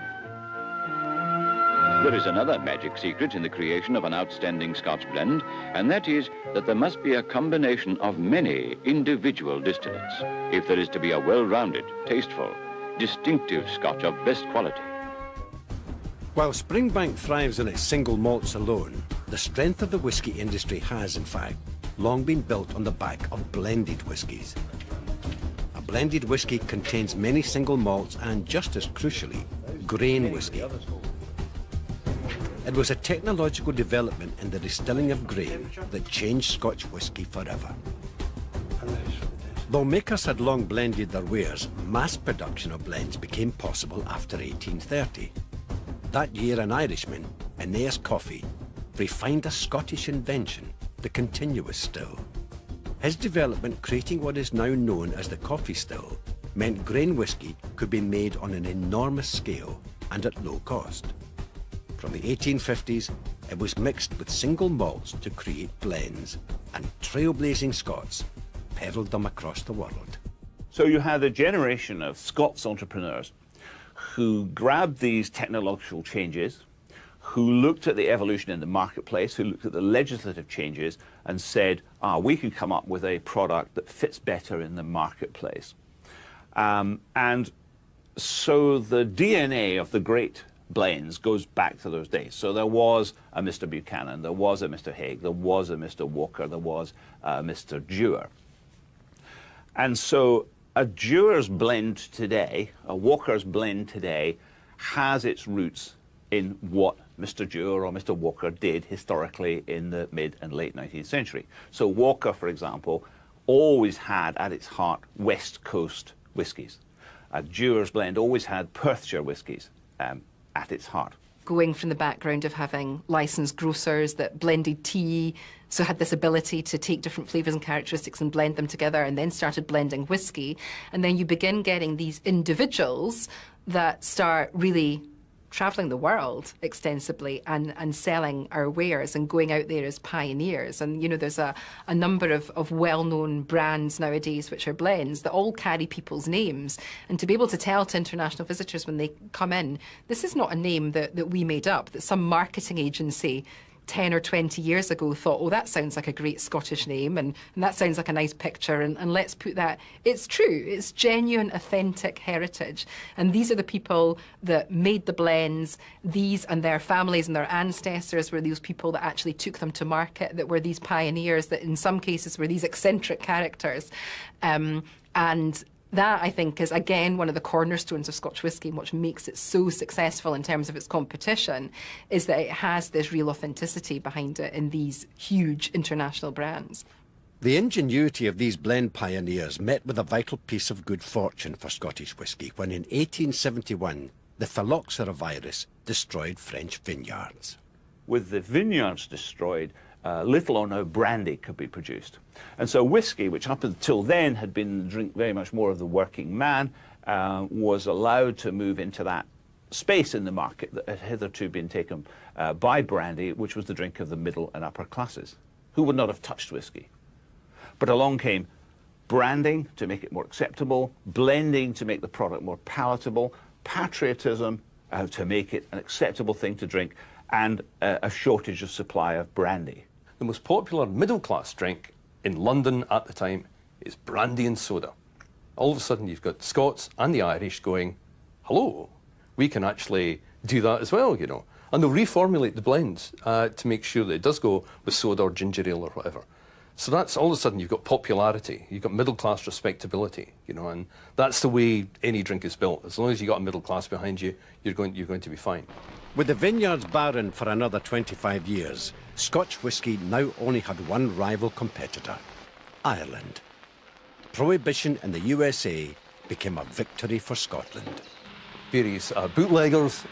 There is another magic secret in the creation of an outstanding Scotch blend, and that is that there must be a combination of many individual distillates if there is to be a well-rounded, tasteful, distinctive Scotch of best quality. While Springbank thrives on its single malts alone, the strength of the whisky industry has, in fact, long been built on the back of blended whiskies. A blended whisky contains many single malts and, just as crucially, grain whisky. It was a technological development in the distilling of grain that changed Scotch whisky forever. Though makers had long blended their wares, mass production of blends became possible after 1830. That year, an Irishman, Aeneas Coffey, refined a Scottish invention, the continuous still. His development, creating what is now known as the coffee still, meant grain whisky could be made on an enormous scale and at low cost. From the 1850s, it was mixed with single malts to create blends, and trailblazing Scots peddled them across the world. So you had a generation of Scots entrepreneurs who grabbed these technological changes, who looked at the evolution in the marketplace, who looked at the legislative changes and said, we can come up with a product that fits better in the marketplace. And so the DNA of the great blends goes back to those days. So there was a Mr. Buchanan, there was a Mr. Haig, there was a Mr. Walker, there was a Mr. Dewar. And so a Dewar's blend today, a Walker's blend today, has its roots in what Mr. Dewar or Mr. Walker did historically in the mid and late 19th century. So Walker, for example, always had at its heart West Coast whiskies. A Dewar's blend always had Perthshire whiskies at its heart. Going from the background of having licensed grocers that blended tea, so had this ability to take different flavours and characteristics and blend them together, and then started blending whiskey. And then you begin getting these individuals that start really travelling the world extensively and selling our wares and going out there as pioneers. And, you know, there's a number of well-known brands nowadays which are blends that all carry people's names. And to be able to tell to international visitors when they come in, this is not a name that we made up, that some marketing agency 10 or 20 years ago thought, oh, that sounds like a great Scottish name and that sounds like a nice picture and let's put that. It's true. It's genuine, authentic heritage. And these are the people that made the blends. These and their families and their ancestors were these people that actually took them to market, that were these pioneers, that in some cases were these eccentric characters. And that, I think, is, again, one of the cornerstones of Scotch whisky and what makes it so successful in terms of its competition, is that it has this real authenticity behind it in these huge international brands. The ingenuity of these blend pioneers met with a vital piece of good fortune for Scottish whisky when in 1871 the phylloxera virus destroyed French vineyards. With the vineyards destroyed, little or no brandy could be produced. And so whisky, which up until then had been the drink very much more of the working man, was allowed to move into that space in the market that had hitherto been taken by brandy, which was the drink of the middle and upper classes, who would not have touched whisky. But along came branding to make it more acceptable, blending to make the product more palatable, patriotism to make it an acceptable thing to drink, and a shortage of supply of brandy. The most popular middle-class drink in London at the time is brandy and soda. All of a sudden you've got Scots and the Irish going, hello, we can actually do that as well, you know. And they'll reformulate the blends to make sure that it does go with soda or ginger ale or whatever. So that's all of a sudden you've got popularity, you've got middle-class respectability, you know, and that's the way any drink is built. As long as you've got a middle class behind you, you're going to be fine. With the vineyards barren for another 25 years, Scotch whisky now only had one rival competitor, Ireland. Prohibition in the USA became a victory for Scotland. Various bootleggers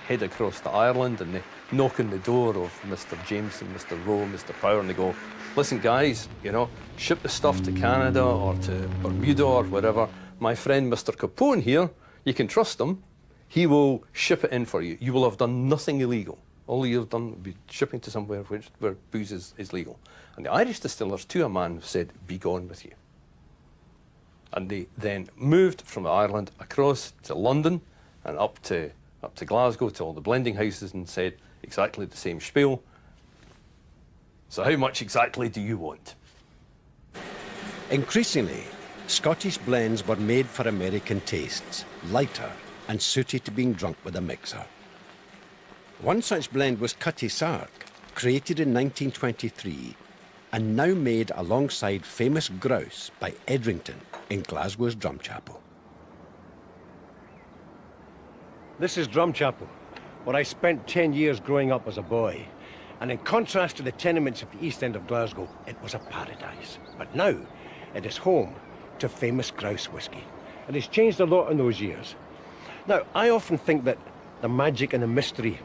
head across to Ireland and they knock on the door of Mr. Jameson, Mr. Rowe, Mr. Power, and they go, listen, guys, you know, ship the stuff to Canada or to Bermuda or wherever. My friend Mr. Capone here, you can trust him. He will ship it in for you. You will have done nothing illegal. All you've done will be shipping to somewhere where booze is legal. And the Irish distillers, to a man, said, be gone with you. And they then moved from Ireland across to London and up to Glasgow to all the blending houses and said exactly the same spiel. So how much exactly do you want? Increasingly, Scottish blends were made for American tastes, lighter and suited to being drunk with a mixer. One such blend was Cutty Sark, created in 1923 and now made alongside famous grouse by Edrington in Glasgow's Drumchapel. This is Drumchapel, where I spent 10 years growing up as a boy. And in contrast to the tenements of the east end of Glasgow, it was a paradise. But now, it is home to famous grouse whisky. And it's changed a lot in those years. Now, I often think that the magic and the mystery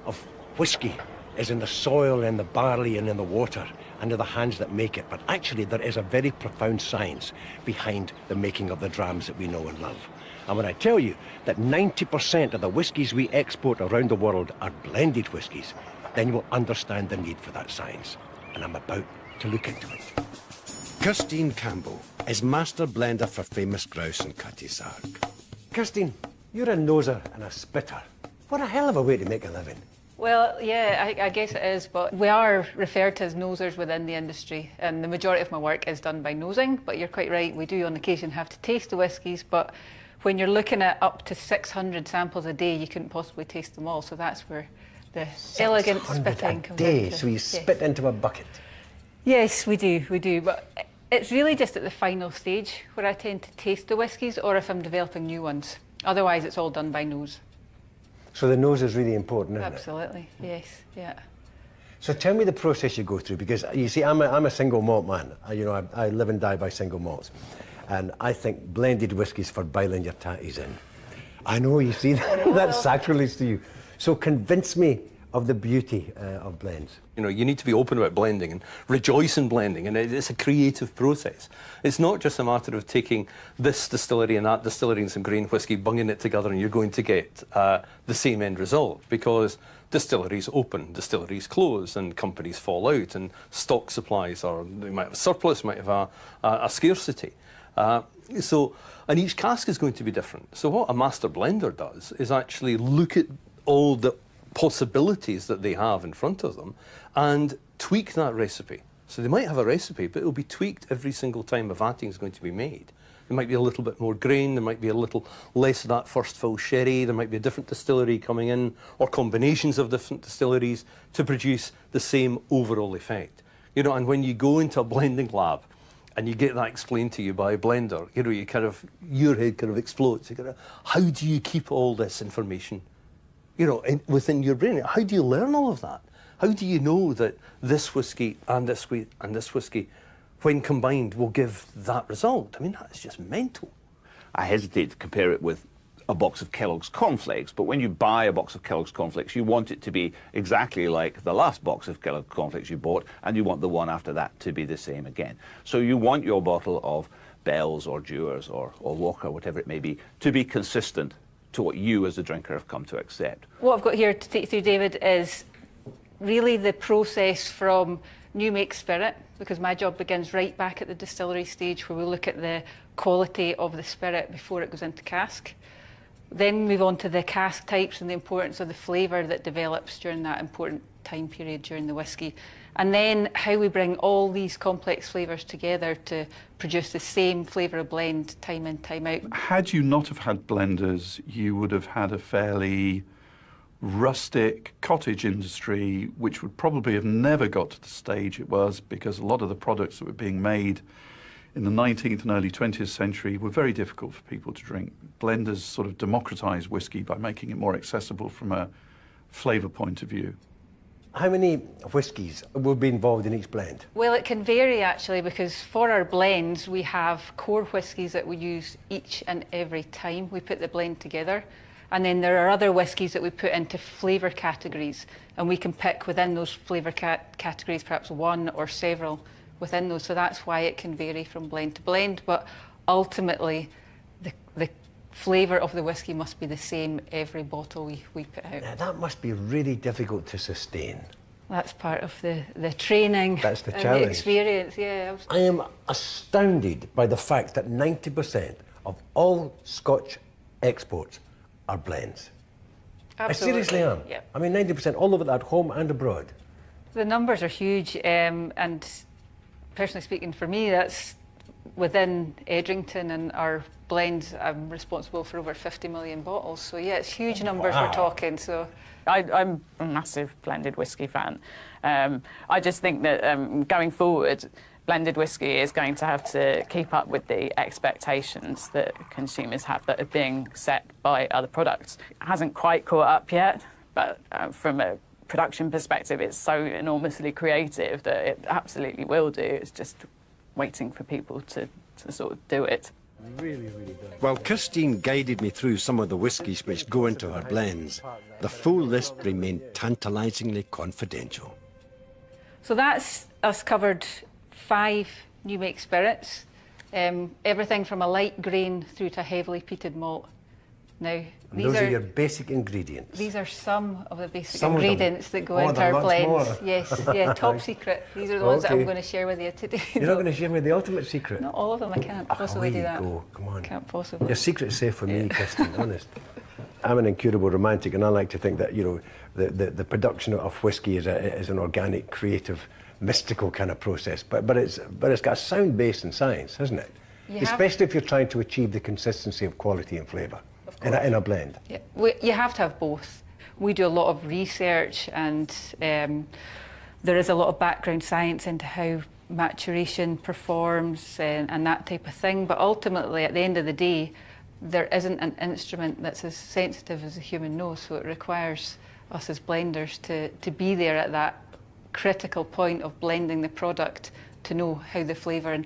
of whisky is in the soil and the barley and in the water and in the hands that make it. But actually, there is a very profound science behind the making of the drams that we know and love. And when I tell you that 90% of the whiskies we export around the world are blended whiskies, then you will understand the need for that science. And I'm about to look into it. Kirstine Campbell is master blender for famous grouse and Cutty Sark. Kirstine, you're a noser and a spitter. What a hell of a way to make a living. Well, yeah, I guess it is, but we are referred to as nosers within the industry, and the majority of my work is done by nosing, but you're quite right, we do on occasion have to taste the whiskies, but when you're looking at up to 600 samples a day, you couldn't possibly taste them all, so that's where the elegant spitting comes in. So you spit into a bucket? Yes, we do, but it's really just at the final stage where I tend to taste the whiskies, or if I'm developing new ones. Otherwise, it's all done by nose. So the nose is really important, isn't it? Absolutely, yes, yeah. So tell me the process you go through, because you see, I'm a single malt man. I live and die by single malts. And I think blended whiskies for biling your tatties in. I know, you see, that's sacrilege to you. So convince me of the beauty of blends. You know, you need to be open about blending and rejoice in blending, and it's a creative process. It's not just a matter of taking this distillery and that distillery and some grain whisky, bunging it together, and you're going to get the same end result, because distilleries open, distilleries close, and companies fall out, and stock supplies, or they might have a surplus, might have a scarcity. And each cask is going to be different. So what a master blender does is actually look at all the possibilities that they have in front of them and tweak that recipe. So they might have a recipe, but it'll be tweaked every single time a vatting is going to be made. There might be a little bit more grain, there might be a little less of that first fill sherry, there might be a different distillery coming in, or combinations of different distilleries to produce the same overall effect. You know, and when you go into a blending lab and you get that explained to you by a blender, you know, you kind of, your head kind of explodes. You go, how do you keep all this information, you know, within your brain? How do you learn all of that? How do you know that this whiskey and this whiskey, when combined, will give that result? I mean, that's just mental. I hesitate to compare it with a box of Kellogg's cornflakes, but when you buy a box of Kellogg's cornflakes, you want it to be exactly like the last box of Kellogg's cornflakes you bought, and you want the one after that to be the same again. So you want your bottle of Bell's or Dewar's or Walker, whatever it may be, to be consistent to what you as a drinker have come to accept. What I've got here to take you through, David, is really the process from new make spirit, because my job begins right back at the distillery stage where we look at the quality of the spirit before it goes into cask. Then move on to the cask types and the importance of the flavour that develops during that important time period during the whisky. And then how we bring all these complex flavours together to produce the same flavour of blend time in, time out. Had you not have had blenders, you would have had a fairly rustic cottage industry, which would probably have never got to the stage it was, because a lot of the products that were being made in the 19th and early 20th century were very difficult for people to drink. Blenders sort of democratised whisky by making it more accessible from a flavour point of view. How many whiskies will be involved in each blend? Well, it can vary actually, because for our blends we have core whiskies that we use each and every time we put the blend together. And then there are other whiskies that we put into flavour categories, and we can pick within those flavour categories perhaps one or several within those. So that's why it can vary from blend to blend. But ultimately, the flavour of the whisky must be the same every bottle we put out. Now, that must be really difficult to sustain. That's part of the training. That's the and challenge. the experience, yeah. I am astounded by the fact that 90% of all Scotch exports are blends. Absolutely. I seriously am. Yeah. I mean, 90% all over at home and abroad. The numbers are huge, and personally speaking, for me, that's within Edrington and our blends. I'm responsible for over 50 million bottles. So yeah, it's huge numbers we're talking. So I'm a massive blended whisky fan. I just think that going forward, blended whisky is going to have to keep up with the expectations that consumers have that are being set by other products. It hasn't quite caught up yet, but from a production perspective, it's so enormously creative that it absolutely will do. It's just waiting for people to sort of do it. Really, really does. While Christine guided me through some of the whiskies which go into her blends, the full list remained tantalisingly confidential. So that's us covered 5 new make spirits, everything from a light grain through to a heavily peated malt. Now, Those are your basic ingredients. These are some of the basic Some ingredients that go into our blends. Yes, yeah, top secret. These are the ones that I'm going to share with you today. You're not going to share with the ultimate secret? Not all of them. I can't possibly do that. Away you go. Come on. Can't possibly. Your secret's safe for me, Christine, honest. I'm an incurable romantic, and I like to think that, you know, the production of whiskey is an organic, creative, mystical kind of process. But it's got a sound base in science, hasn't it? Especially if you're trying to achieve the consistency of quality and flavour in a blend. Yeah. You have to have both. We do a lot of research, and there is a lot of background science into how maturation performs and that type of thing. But ultimately, at the end of the day, there isn't an instrument that's as sensitive as a human nose, so it requires us as blenders to be there at that critical point of blending the product to know how the flavour, and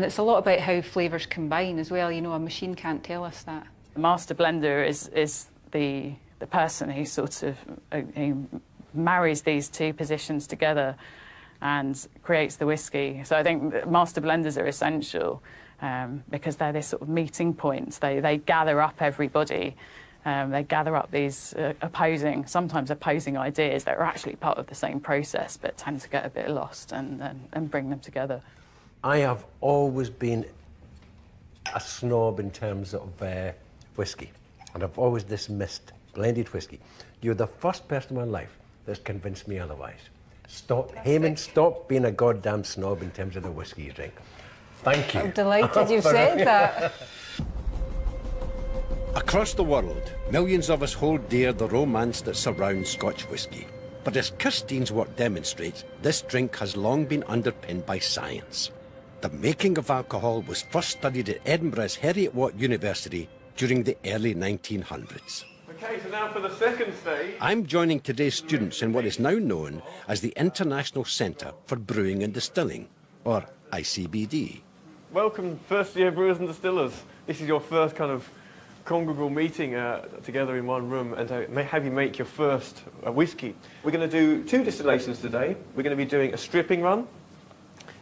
it's a lot about how flavours combine as well. You know, a machine can't tell us that. The master blender is the person who sort of who marries these two positions together and creates the whisky. So I think master blenders are essential because they're this sort of meeting points. They gather up everybody. They gather up these sometimes opposing ideas that are actually part of the same process but tend to get a bit lost and bring them together. I have always been a snob in terms of whiskey, and I've always dismissed blended whiskey. You're the first person in my life that's convinced me otherwise. Stop, Heyman, stop being a goddamn snob in terms of the whiskey you drink. Thank you. I'm delighted you've said that. Across the world, millions of us hold dear the romance that surrounds Scotch whisky. But as Christine's work demonstrates, this drink has long been underpinned by science. The making of alcohol was first studied at Edinburgh's Heriot-Watt University during the early 1900s. Okay, so now for the second stage. I'm joining today's students in what is now known as the International Centre for Brewing and Distilling, or ICBD. Welcome, first year brewers and distillers. This is your first kind of congregal meeting together in one room and to have you make your first whisky. We're going to do 2 distillations today. We're going to be doing a stripping run.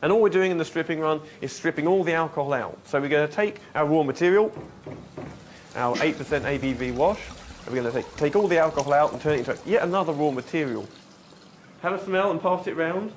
And all we're doing in the stripping run is stripping all the alcohol out. So we're going to take our raw material, our 8% ABV wash, and we're going to take all the alcohol out and turn it into yet another raw material. Have a smell and pass it round.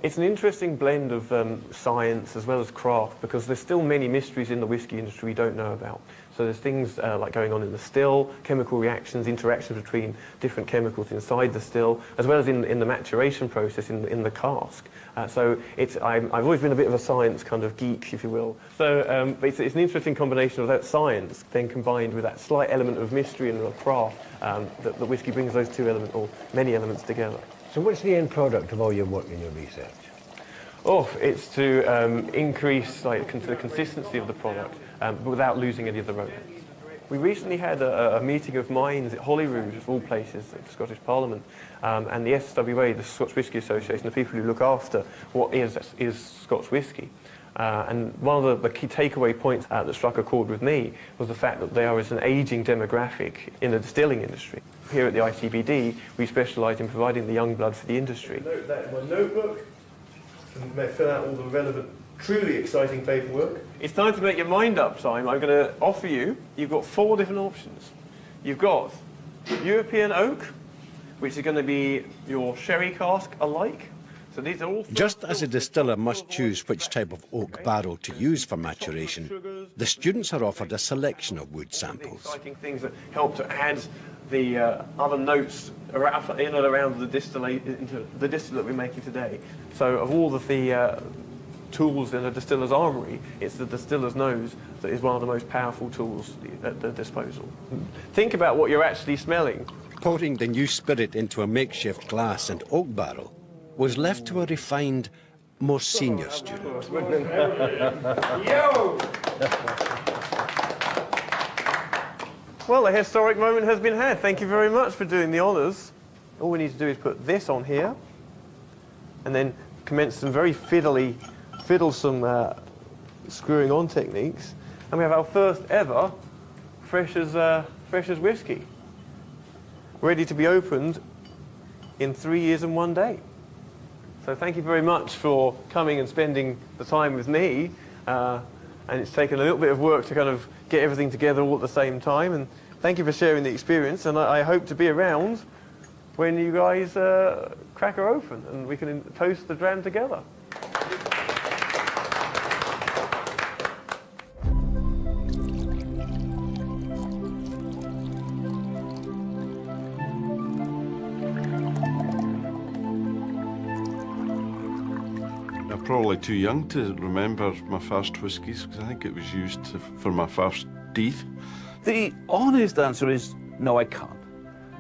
It's an interesting blend of science as well as craft, because there's still many mysteries in the whisky industry we don't know about. So there's things like going on in the still, chemical reactions, interactions between different chemicals inside the still, as well as in the maturation process in the cask. So I've always been a bit of a science kind of geek, if you will. So it's an interesting combination of that science, then combined with that slight element of mystery and of craft, that the whisky brings those 2 elements, or many elements, together. So what's the end product of all your work and your research? Oh, it's to increase the consistency of the product, but without losing any of the romance. We recently had a meeting of minds at Holyrood, of all places, at the Scottish Parliament, and the SWA, the Scotch Whisky Association, the people who look after what is Scotch whisky. And one of the key takeaway points that struck a chord with me was the fact that there is an ageing demographic in the distilling industry. Here at the ICBD, we specialise in providing the young blood for the industry. Note that in my notebook, and may fill out all the relevant, truly exciting paperwork. It's time to make your mind up, Simon. I'm going to offer you've got 4 different options. You've got European oak, which is going to be your sherry cask alike. So these are all Just as a distiller must choose which type of oak barrel to use for maturation, the students are offered a selection of wood samples. exciting things that help to add the other notes in and around the distillate we're making today. So of all of the tools in a distiller's armoury, it's the distiller's nose that is one of the most powerful tools at their disposal. Think about what you're actually smelling. Pouring the new spirit into a makeshift glass and oak barrel was left to a refined, more senior student. Yo! Well, a historic moment has been had. Thank you very much for doing the honours. All we need to do is put this on here and then commence some very fiddlesome screwing on techniques. And we have our first ever fresh as whisky, ready to be opened in 3 years and 1 day. So thank you very much for coming and spending the time with me. And it's taken a little bit of work to kind of get everything together all at the same time. And thank you for sharing the experience. And I hope to be around when you guys crack her open and we can toast the dram together. Probably too young to remember my first whiskies, because I think it was used for my first teeth. The honest answer is no, I can't.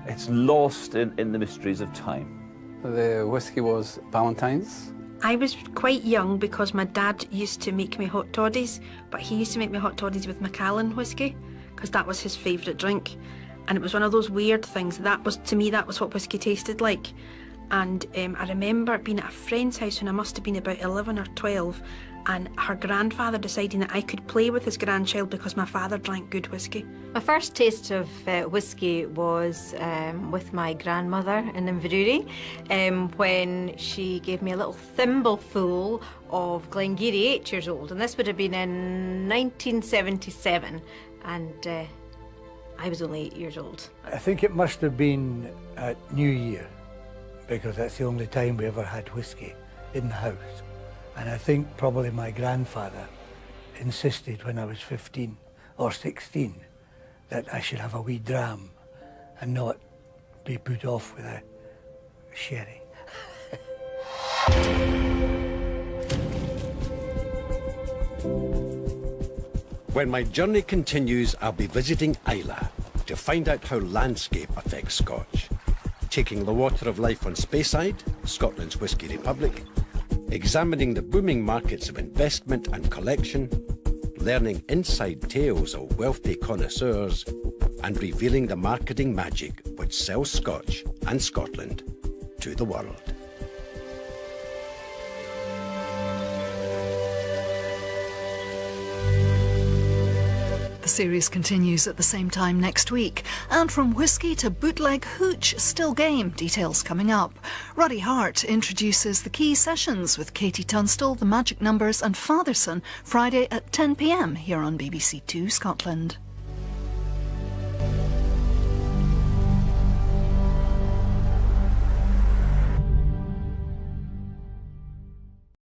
It's lost in the mysteries of time. The whiskey was Ballantine's. I was quite young because my dad used to make me hot toddies, but he used to make me hot toddies with Macallan whiskey because that was his favourite drink. And it was one of those weird things. To me, that was what whiskey tasted like. And I remember being at a friend's house when I must have been about 11 or 12, and her grandfather deciding that I could play with his grandchild because my father drank good whiskey. My first taste of whiskey was with my grandmother in Inverurie when she gave me a little thimbleful of Glengarry, 8 years old, and this would have been in 1977, and I was only 8 years old. I think it must have been at New Year, because that's the only time we ever had whiskey in the house. And I think probably my grandfather insisted when I was 15 or 16 that I should have a wee dram and not be put off with a sherry. When my journey continues, I'll be visiting Islay to find out how landscape affects Scotch. Taking the water of life on Speyside, Scotland's Whisky Republic, examining the booming markets of investment and collection, learning inside tales of wealthy connoisseurs, and revealing the marketing magic which sells Scotch and Scotland to the world. The series continues at the same time next week. And from whiskey to bootleg hooch, still game. Details coming up. Ruddy Hart introduces the key sessions with Katie Tunstall, The Magic Numbers and Fatherson, Friday at 10 p.m. here on BBC Two Scotland.